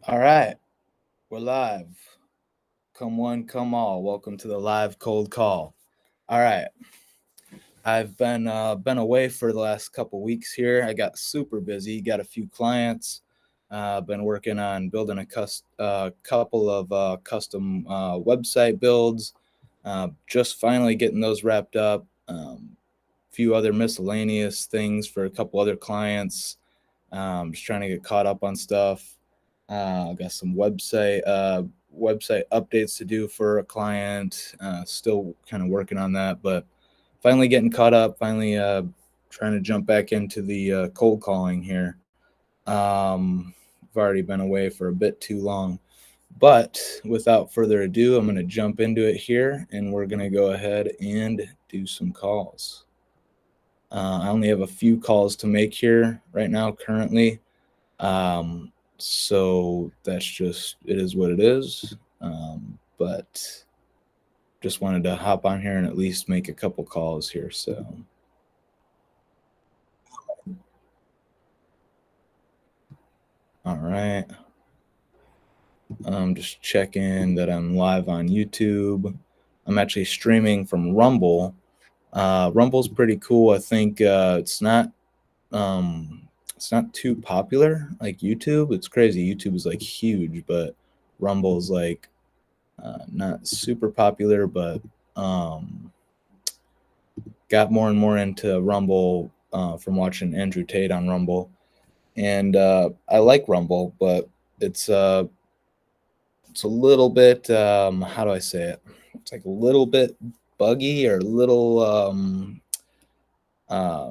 All right, we're live. Come one, come all. Welcome to the live cold call. All right, I've been away for the last couple weeks here. I got super busy. Got a few clients. Been working on building a couple of custom website builds. Just finally getting those wrapped up. Few other miscellaneous things for a couple other clients. Just trying to get caught up on stuff. Got some website updates to do for a client. Still kind of working on that, but finally getting caught up. Finally trying to jump back into the cold calling here. I've already been away for a bit too long, but without further ado, I'm going to jump into it here, and we're going to go ahead and do some calls. I only have a few calls to make here right now currently. So that's just, it is what it is. But just wanted to hop on here and at least make a couple calls here. So all right. I'm just checking that I'm live on YouTube. I'm actually streaming from Rumble. Rumble's pretty cool. I think it's not too popular like YouTube. It's crazy. YouTube is like huge, but Rumble's like not super popular, but got more and more into Rumble from watching Andrew Tate on Rumble. And I like Rumble, but it's a little bit, how do I say it? It's like a little bit buggy or a little,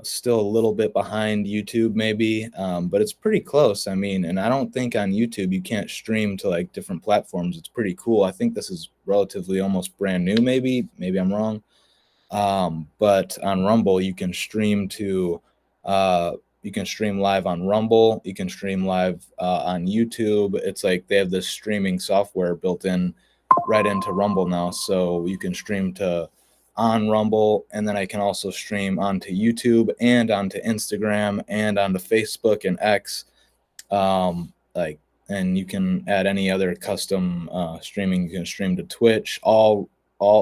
still a little bit behind YouTube maybe, but it's pretty close. I mean, and I don't think on YouTube you can't stream to like different platforms. It's pretty cool. I think this is relatively almost brand new, maybe I'm wrong. But on Rumble you can stream to you can stream live on Rumble, you can stream live on YouTube. It's like they have this streaming software built in right into Rumble now, so you can stream to on Rumble, and then I can also stream onto YouTube and onto Instagram and onto Facebook and X. And you can add any other custom streaming. You can stream to Twitch, all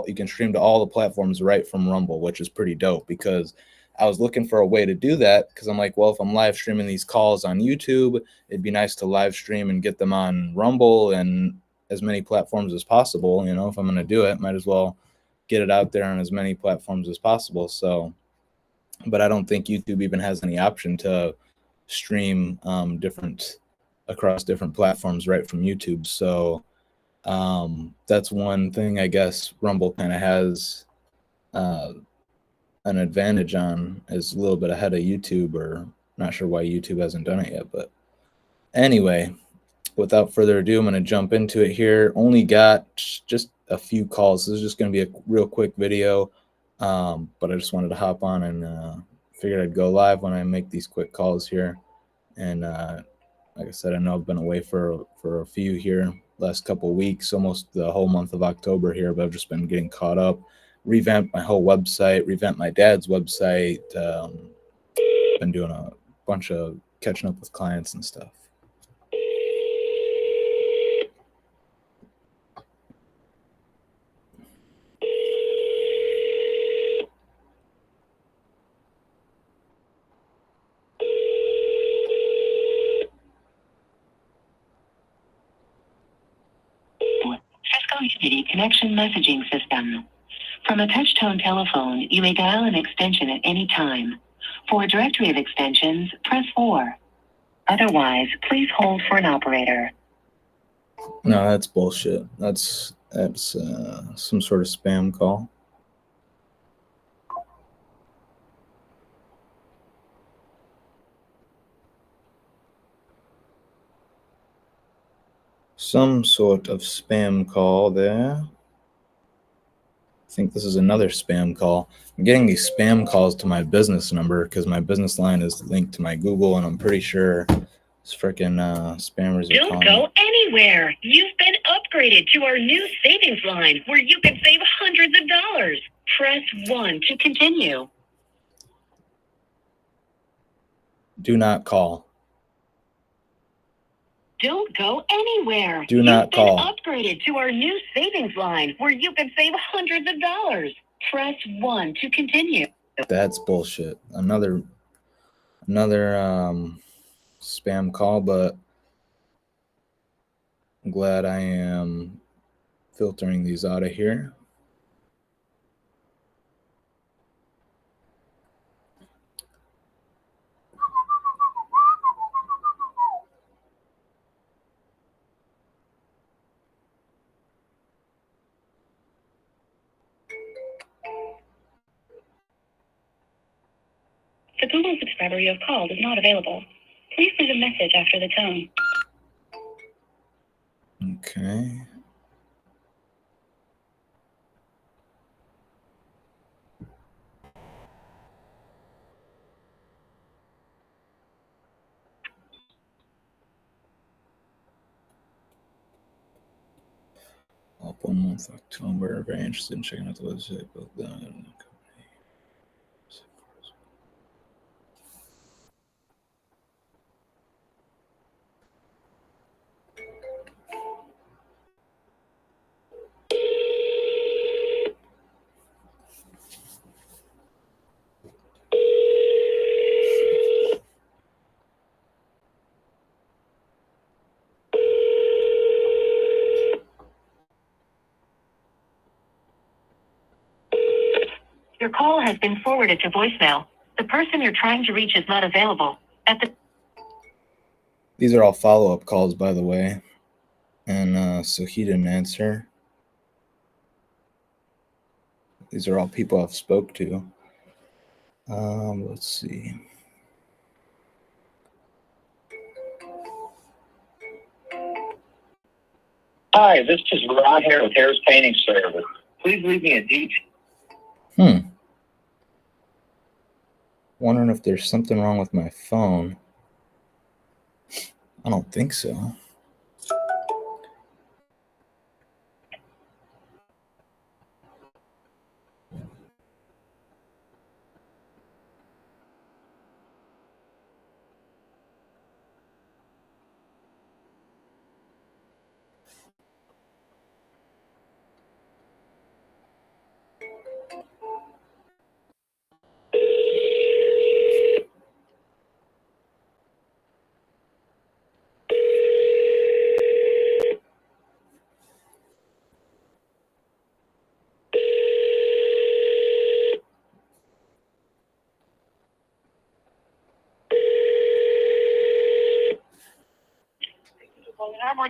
you can stream to all the platforms right from Rumble, which is pretty dope, because I was looking for a way to do that, because I'm like, well, if I'm live streaming these calls on YouTube, it'd be nice to live stream and get them on Rumble and as many platforms as possible. You know, if I'm going to do it, might as well get it out there on as many platforms as possible. So, but I don't think YouTube even has any option to stream across different platforms right from YouTube. So that's one thing I guess Rumble kind of has an advantage on, is a little bit ahead of YouTube, or not sure why YouTube hasn't done it yet. But anyway, without further ado, I'm going to jump into it here. Only got just a few calls. This is just going to be a real quick video, but I just wanted to hop on and figured I'd go live when I make these quick calls here. And like I said, I know I've been away for a few here, last couple of weeks, almost the whole month of October here, but I've just been getting caught up, revamped my whole website, revamped my dad's website, been doing a bunch of catching up with clients and stuff. Cisco Unity Connection Messaging System. From a touch-tone telephone, you may dial an extension at any time. For a directory of extensions, press 4. Otherwise, please hold for an operator. No, that's bullshit. That's some sort of spam call. Some sort of spam call there. I think this is another spam call. I'm getting these spam calls to my business number because my business line is linked to my Google, and I'm pretty sure it's freaking spammers are calling. Don't go anywhere. You've been upgraded to our new savings line where you can save hundreds of dollars. Press 1 to continue. Do not call. Don't go anywhere. Do not call. You've been upgraded to our new savings line where you can save hundreds of dollars. Press 1 to continue. That's bullshit. Another spam call, but I'm glad I am filtering these out of here. The Google subscriber you have called is not available. Please leave a message after the tone. Okay. Up 1 month, October. Very interested in checking out the website. But Your call has been forwarded to voicemail. The person you're trying to reach is not available. these are all follow-up calls, by the way. And so he didn't answer. These are all people I've spoke to. Let's see. Hi, this is Ron here with Harris Painting Service. Please leave me a detail. Wondering if there's something wrong with my phone. I don't think so.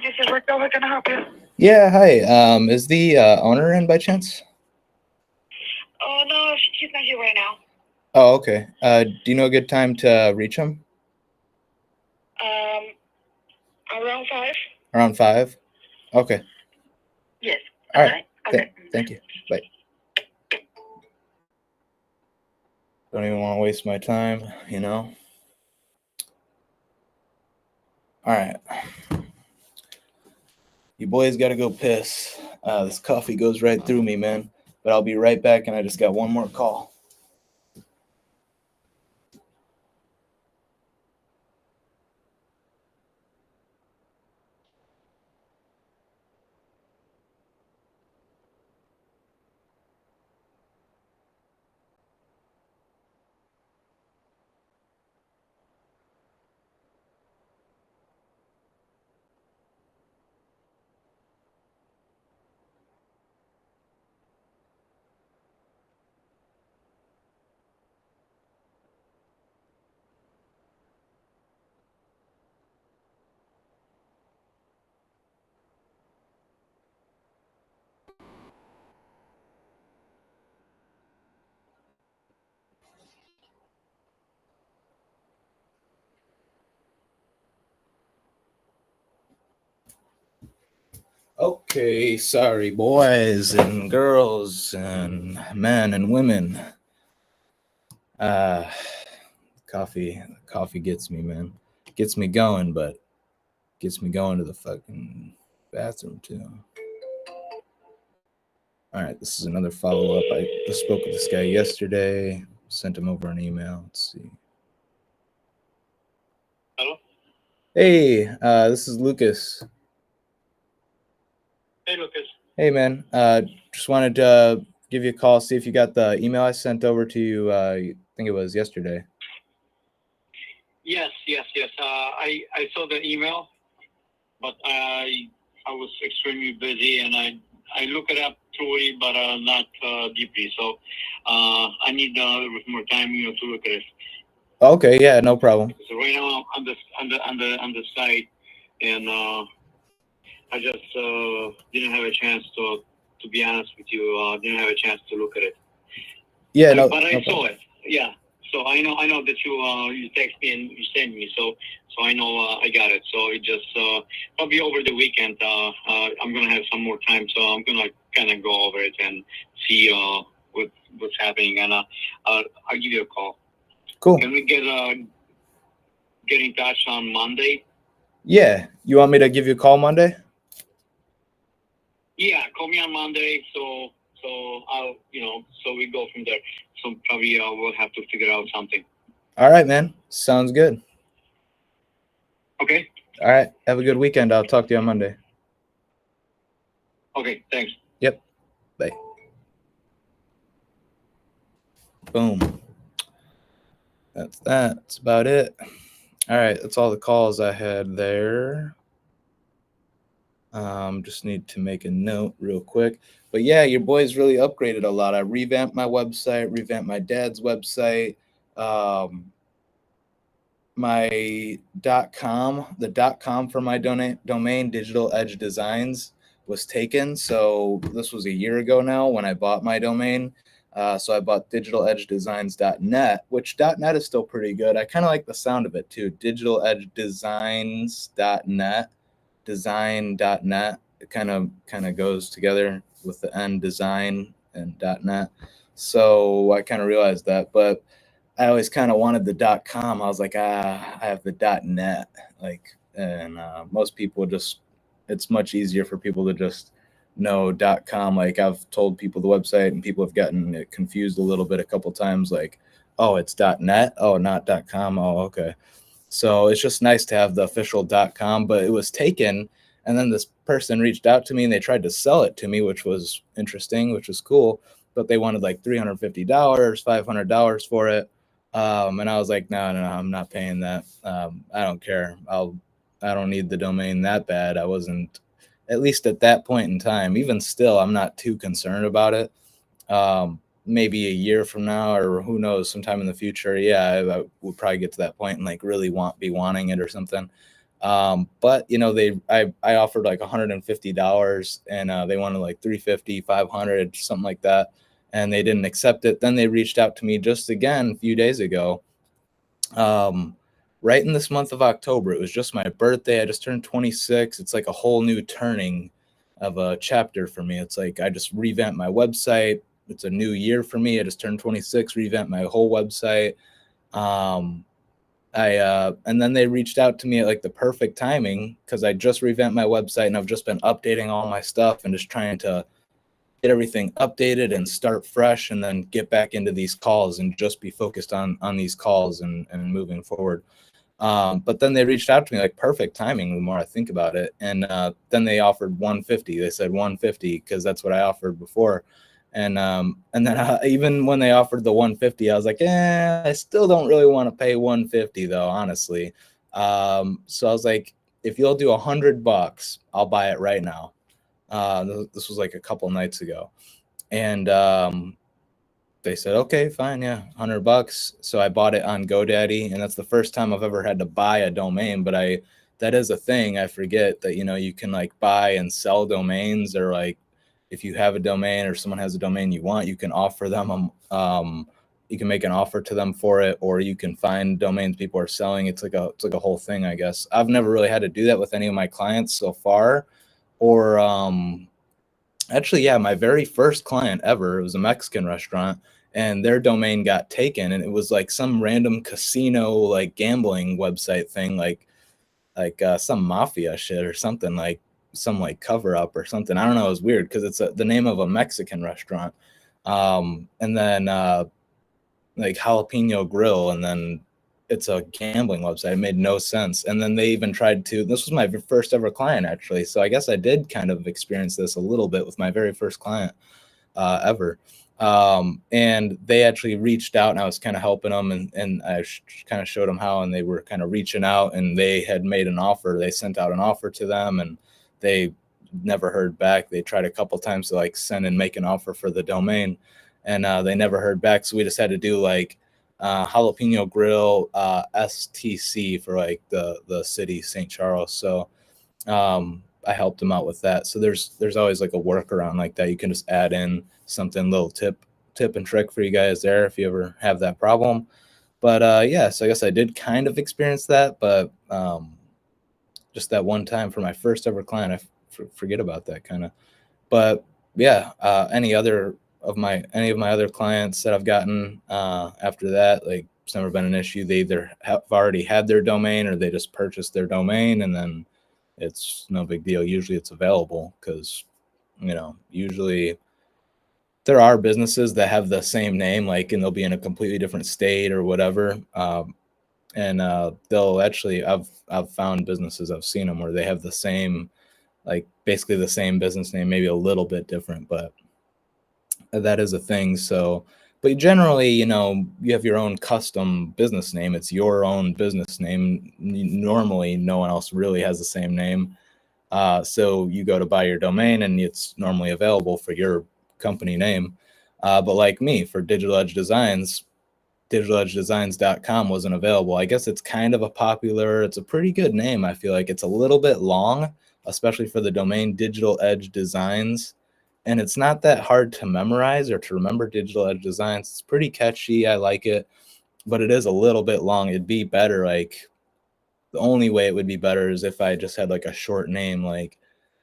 This is Rick. How can I help you? Yeah, hi. Is the owner in by chance? Oh, no, she's not here right now. Oh, okay. Do you know a good time to reach him? Around 5? Around 5? Okay. Yes. All right. Okay. Thank you. Bye. Don't even want to waste my time, you know? All right. You boys got to go piss. This coffee goes right through me, man. But I'll be right back, and I just got one more call. Okay, sorry, boys and girls and men and women. Coffee gets me, man. Gets me going, but gets me going to the fucking bathroom too. All right, this is another follow-up. I just spoke with this guy yesterday. Sent him over an email. Let's see. Hello? Hey, this is Lucas. Hey, Lucas. Hey, man. Just wanted to give you a call, see if you got the email I sent over to you. I think it was yesterday. Yes. I saw the email, but I was extremely busy, and I look it up thoroughly, but not deeply. So I need a little bit more time, to look at it. Okay, yeah, no problem. So right now I'm on the site, and I just didn't have a chance to be honest with you. Didn't have a chance to look at it. Yeah, no. But I no saw problem. it. Yeah. So I know that you text me and you send me. So I know I got it. So it just probably over the weekend. I'm gonna have some more time. So I'm gonna kind of go over it and see what's happening, and I'll give you a call. Cool. Can we get in touch on Monday? Yeah, you want me to give you a call Monday? Yeah, call me on Monday. So I'll so we go from there. So probably we'll have to figure out something. All right, man. Sounds good. Okay. All right. Have a good weekend. I'll talk to you on Monday. Okay. Thanks. Yep. Bye. Boom. That's that. That's about it. All right. That's all the calls I had there. Just need to make a note real quick. But yeah, your boy's really upgraded a lot. I revamped my website, revamped my dad's website. My .com, the .com for my domain, Digital Edge Designs, was taken. So this was a year ago now when I bought my domain. So I bought digitaledgedesigns.net, which .net is still pretty good. I kind of like the sound of it too. Digitaledgedesigns.net, design.net. It kind of goes together with the end design and .net. So I kind of realized that, but I always kind of wanted the .com. I was like, I have the .net, like, and most people just, it's much easier for people to just know .com. Like I've told people the website, and people have gotten it confused a little bit a couple times. Like, oh, it's .net. Oh, not .com. Oh, okay. So it's just nice to have the official .com, but it was taken. And then this person reached out to me and they tried to sell it to me, which was interesting, which was cool. But they wanted like $350, $500 for it. And I was like, no, I'm not paying that. I don't care. I don't need the domain that bad. I wasn't, at least at that point in time. Even still, I'm not too concerned about it. Maybe a year from now, or who knows, sometime in the future, yeah, I would probably get to that point and like really be wanting it or something. But you know, I offered like $150, and they wanted like 350, 500, something like that, and they didn't accept it. Then they reached out to me just again a few days ago, right in this month of October. It was just my birthday. I just turned 26. It's like a whole new turning of a chapter for me. It's like I just revamped my website. It's a new year for me. I just turned 26, revamped my whole website. And then they reached out to me at like the perfect timing, because I just revamped my website and I've just been updating all my stuff and just trying to get everything updated and start fresh, and then get back into these calls and just be focused on these calls and moving forward. But then they reached out to me, like perfect timing the more I think about it. And then they offered 150. They said 150 because that's what I offered before. And then even when they offered the 150, I was like, I still don't really want to pay 150 though, honestly. So I was like, if you'll do $100, I'll buy it right now. This was like a couple nights ago. And they said, okay, fine, yeah, $100. So I bought it on GoDaddy, and that's the first time I've ever had to buy a domain. But that is a thing. I forget that, you can like buy and sell domains, or like if you have a domain or someone has a domain you want, you can offer them, you can make an offer to them for it, or you can find domains people are selling. It's like a whole thing, I guess. I've never really had to do that with any of my clients so far. Or actually, yeah, my very first client ever, it was a Mexican restaurant, and their domain got taken, and it was like some random casino, like gambling website thing, like some mafia shit or something, like some like cover up or something. I don't know. It was weird because it's the name of a Mexican restaurant. And then like Jalapeno Grill, and then it's a gambling website. It made no sense. And then they even tried to, this was my first ever client actually. So I guess I did kind of experience this a little bit with my very first client ever. And they actually reached out and I was kind of helping them and I kind of showed them how, and they were kind of reaching out and they had made an offer. They sent out an offer to them and they never heard back. They tried a couple times to like send and make an offer for the domain and they never heard back. So we just had to do like Jalapeno Grill STC for like the city, St. Charles. So I helped them out with that. So there's always like a workaround like that. You can just add in something, little tip and trick for you guys there if you ever have that problem. But yeah, so I guess I did kind of experience that, but just that one time for my first ever client, I forget about that kind of. But yeah, any of my other clients that I've gotten after that, like it's never been an issue. They either have already had their domain or they just purchased their domain, and then it's no big deal. Usually it's available because, usually there are businesses that have the same name, like, and they'll be in a completely different state or whatever. And they'll actually, I've found businesses, I've seen them where they have the same, like basically the same business name, maybe a little bit different, but that is a thing. So, but generally, you have your own custom business name. It's your own business name. Normally, no one else really has the same name. So you go to buy your domain and it's normally available for your company name. But like me, for Digital Edge Designs, digitaledgedesigns.com wasn't available. I guess it's kind of it's a pretty good name. I feel like it's a little bit long, especially for the domain Digital Edge Designs. And it's not that hard to memorize or to remember. Digital Edge Designs. It's pretty catchy. I like it, but it is a little bit long. It'd be better. Like the only way it would be better is if I just had like a short name. Like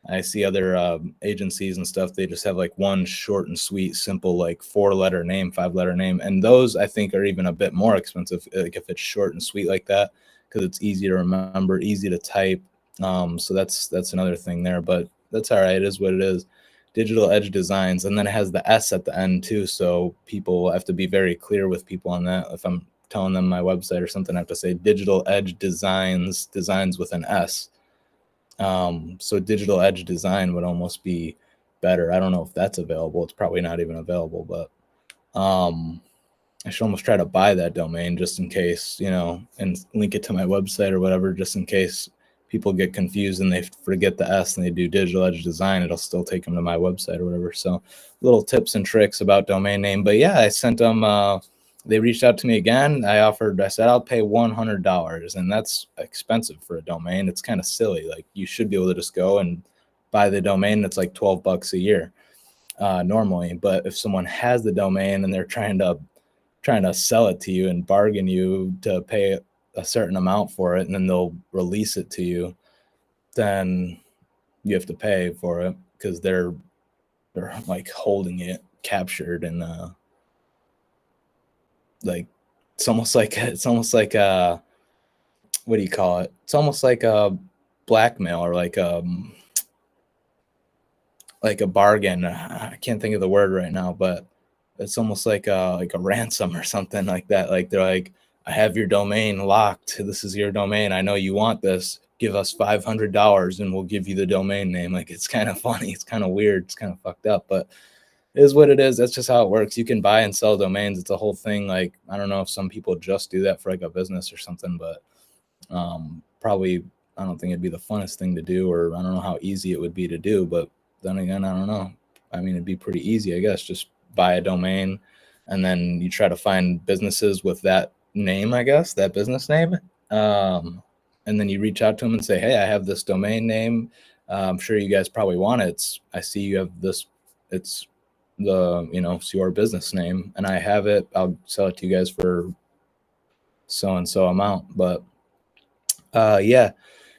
I see other agencies and stuff. They just have like one short and sweet, simple, like 4-letter name, 5-letter name. And those I think are even a bit more expensive. Like if it's short and sweet like that, because it's easy to remember, easy to type. So that's another thing there, but that's all right. It is what it is. Digital Edge Designs, and then it has the S at the end too, so people have to be very clear with people on that. If I'm telling them my website or something, I have to say Digital Edge Designs with an S. So Digital Edge Design would almost be better. I don't know if that's available. It's probably not even available, but I should almost try to buy that domain just in case, and link it to my website or whatever, just in case people get confused and they forget the S and they do Digital Edge Design, it'll still take them to my website or whatever. So little tips and tricks about domain name. But yeah, I sent them, they reached out to me again. I said, I'll pay $100. And that's expensive for a domain. It's kind of silly. Like you should be able to just go and buy the domain. That's like $12 a year normally. But if someone has the domain and they're trying to sell it to you and bargain you to pay a certain amount for it, and then they'll release it to you, then you have to pay for it because they're like holding it captured and like it's almost like what do you call it? It's almost like a blackmail or like a bargain. I can't think of the word right now, but it's almost like a ransom or something like that. Like they're like, I have your domain locked. This is your domain. I know you want this. Give us $500 and we'll give you the domain name. Like it's kind of funny. It's kind of weird. It's kind of fucked up, but it is what it is. That's just how it works. You can buy and sell domains. It's a whole thing. Like, I don't know if some people just do that for like a business or something, but probably, I don't think it'd be the funnest thing to do, or I don't know how easy it would be to do, but then again, I don't know. I mean, it'd be pretty easy, I guess. Just buy a domain and then you try to find businesses with that name, I guess, that business name. And then you reach out to them and say, hey, I have this domain name. I'm sure you guys probably want it. I see you have this, it's your business name and I have it. I'll sell it to you guys for so-and-so amount. But yeah,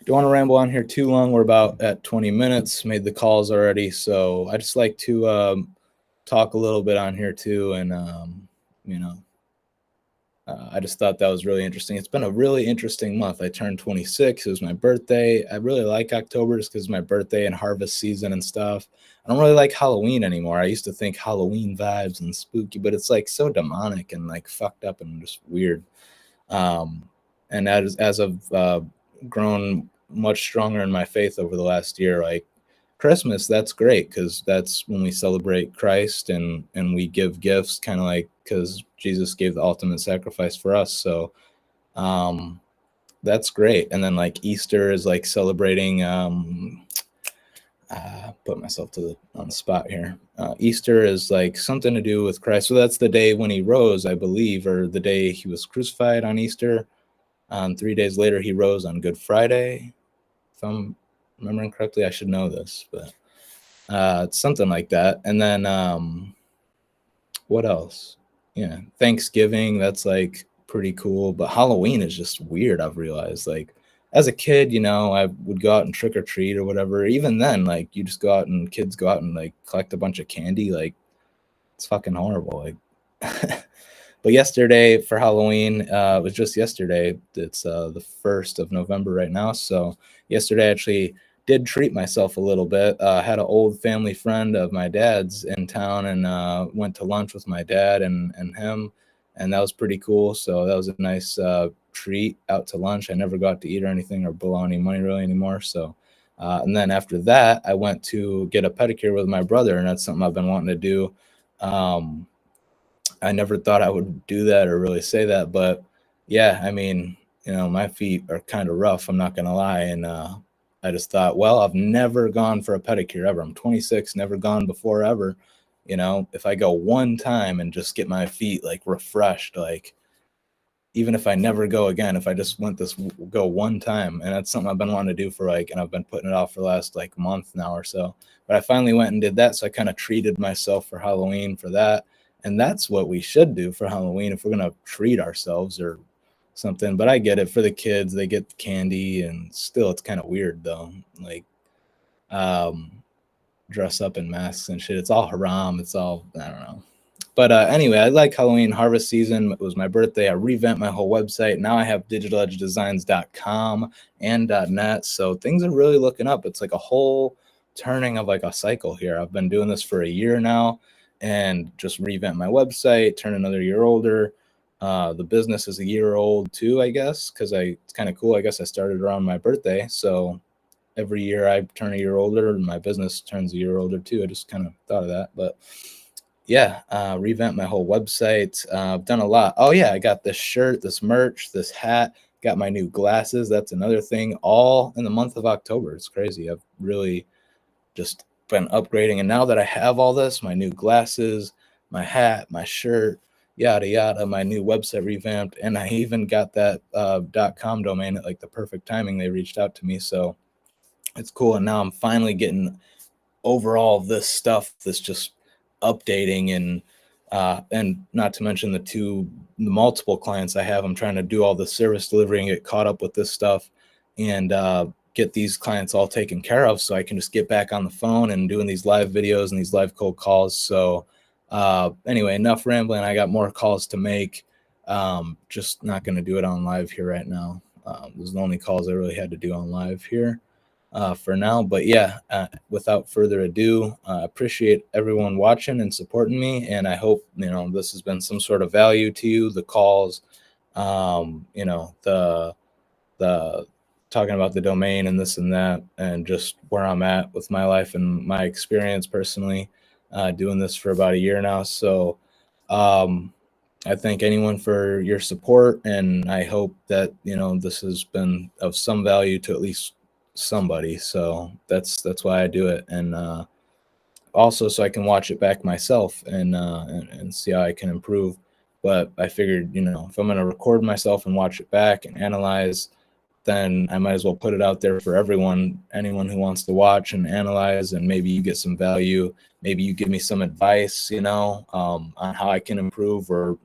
don't want to ramble on here too long. We're about at 20 minutes, made the calls already. So I just like to talk a little bit on here too. And, I just thought that was really interesting. It's been a really interesting month. I turned 26. It was my birthday. I really like October just because it's my birthday and harvest season and stuff. I don't really like Halloween anymore. I used to think Halloween vibes and spooky, but it's like so demonic and like fucked up and just weird. and as I've grown much stronger in my faith over the last year, like Christmas, that's great because that's when we celebrate Christ and we give gifts, kind of like because Jesus gave the ultimate sacrifice for us. So that's great. And then like Easter is like celebrating. Put myself on the spot here. Easter is like something to do with Christ. So that's the day when he rose, I believe, or the day he was crucified on Easter. 3 days later, he rose on Good Friday. If I'm remembering correctly, I should know this, but it's something like that. And then what else? Yeah, Thanksgiving, that's like pretty cool. But Halloween is just weird, I've realized. Like as a kid, I would go out and trick or treat or whatever. Even then, like you just go out and kids go out and like collect a bunch of candy. Like it's fucking horrible. Like but yesterday for Halloween, it was just yesterday. It's the 1st of November right now. So yesterday I actually did treat myself a little bit. Had an old family friend of my dad's in town and went to lunch with my dad and him. And that was pretty cool. So that was a nice treat out to lunch. I never got to eat or anything or blow any money really anymore. So, and then after that, I went to get a pedicure with my brother, and that's something I've been wanting to do. I never thought I would do that or really say that, but yeah, I mean, my feet are kind of rough. I'm not going to lie. And I just thought, well, I've never gone for a pedicure ever. I'm 26, never gone before ever. If I go one time and just get my feet like refreshed, like even if I never go again, if I just go one time, and that's something I've been wanting to do for and I've been putting it off for the last like month now or so, but I finally went and did that. So I kind of treated myself for Halloween for that. And that's what we should do for Halloween if we're going to treat ourselves or something. But I get it for the kids. They get candy and still it's kind of weird though. Like, dress up in masks and shit. It's all haram. It's all, I don't know. But anyway, I like Halloween. Harvest season. It was my birthday. I revamped my whole website. Now I have digitaledgedesigns.com and .net. So things are really looking up. It's like a whole turning of like a cycle here. I've been doing this for a year now and just revamped my website, turn another year older. The business is a year old too, I guess, because it's kind of cool. I guess I started around my birthday. So every year I turn a year older and my business turns a year older too. I just kind of thought of that. But yeah, revamped my whole website. I've done a lot. Oh yeah, I got this shirt, this merch, this hat, got my new glasses. That's another thing, all in the month of October. It's crazy. I've really just been upgrading. And now that I have all this, my new glasses, my hat, my shirt, yada, yada, my new website revamped. And I even got that .com domain at like the perfect timing. They reached out to me. So it's cool. And now I'm finally getting over all this stuff that's just updating and not to mention the multiple clients I have. I'm trying to do all the service delivery and get caught up with this stuff and get these clients all taken care of so I can just get back on the phone and doing these live videos and these live cold calls. So anyway, enough rambling. I got more calls to make. Just not going to do it on live here right now. Those are the only calls I really had to do on live here. For now, but yeah, without further ado, I appreciate everyone watching and supporting me, and I hope this has been some sort of value to you. The calls, the talking about the domain and this and that, and just where I'm at with my life and my experience personally, doing this for about a year now. So, I thank anyone for your support, and I hope that this has been of some value to at least somebody. So that's why I do it, and also so I can watch it back myself and see how I can improve. But I figured if I'm going to record myself and watch it back and analyze, then I might as well put it out there for anyone who wants to watch and analyze, and maybe you get some value. Maybe you give me some advice on how I can improve, or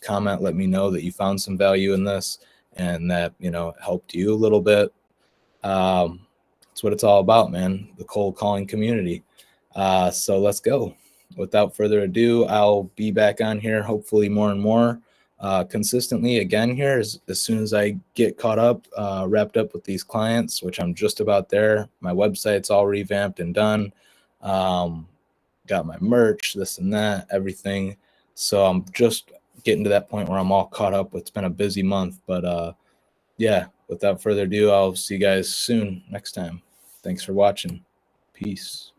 comment, let me know that you found some value in this and that it helped you a little bit. That's what it's all about, man. The cold calling community. So let's go. Without further ado, I'll be back on here, hopefully more and more consistently again here as soon as I get caught up, wrapped up with these clients, which I'm just about there. My website's all revamped and done. Got my merch, this and that, everything. So I'm just getting to that point where I'm all caught up. It's been a busy month, but yeah, without further ado, I'll see you guys soon next time. Thanks for watching. Peace.